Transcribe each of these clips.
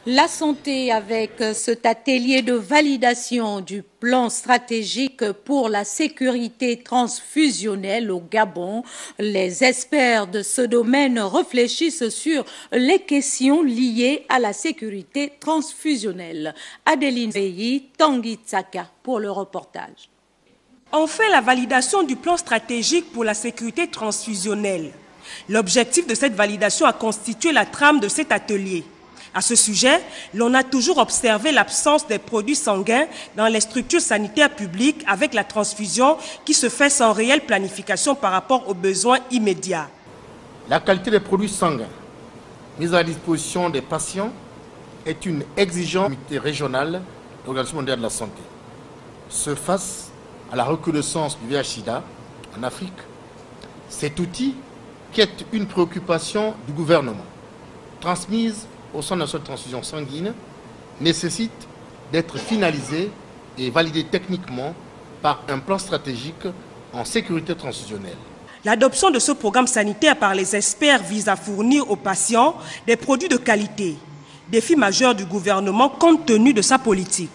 La santé avec cet atelier de validation du plan stratégique pour la sécurité transfusionnelle au Gabon. Les experts de ce domaine réfléchissent sur les questions liées à la sécurité transfusionnelle. Adeline Veyi, Tanguy Tsaka pour le reportage. On fait la validation du plan stratégique pour la sécurité transfusionnelle. L'objectif de cette validation a constitué la trame de cet atelier. À ce sujet, l'on a toujours observé l'absence des produits sanguins dans les structures sanitaires publiques avec la transfusion qui se fait sans réelle planification par rapport aux besoins immédiats. La qualité des produits sanguins mis à la disposition des patients est une exigence régionale de l'Organisation mondiale de la santé. Ce face à la recrudescence du VIH/SIDA en Afrique, cet outil qui est une préoccupation du gouvernement, transmise au Centre national de transfusion sanguine, nécessite d'être finalisé et validé techniquement par un plan stratégique en sécurité transfusionnelle. L'adoption de ce programme sanitaire par les experts vise à fournir aux patients des produits de qualité, défi majeur du gouvernement compte tenu de sa politique.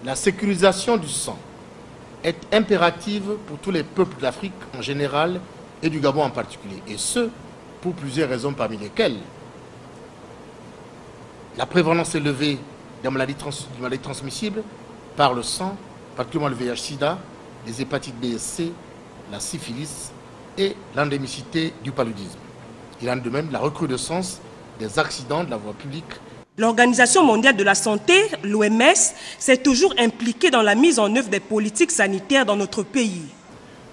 La sécurisation du sang est impérative pour tous les peuples d'Afrique en général et du Gabon en particulier, et ce, pour plusieurs raisons parmi lesquelles la prévalence élevée des maladies transmissibles par le sang, particulièrement le VIH/SIDA, les hépatites B et C, la syphilis et l'endémicité du paludisme. Il en est de même la recrudescence des accidents de la voie publique. L'Organisation mondiale de la santé, l'OMS, s'est toujours impliquée dans la mise en œuvre des politiques sanitaires dans notre pays.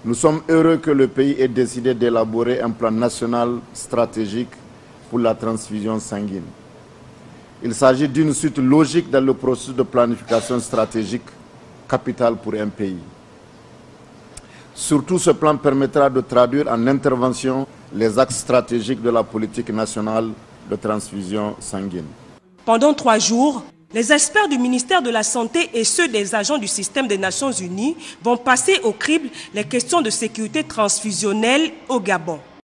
Nous sommes heureux que le pays ait décidé d'élaborer un plan national stratégique pour la transfusion sanguine. Il s'agit d'une suite logique dans le processus de planification stratégique capitale pour un pays. Surtout, ce plan permettra de traduire en intervention les axes stratégiques de la politique nationale de transfusion sanguine. Pendant 3 jours, les experts du ministère de la Santé et ceux des agents du système des Nations Unies vont passer au crible les questions de sécurité transfusionnelle au Gabon.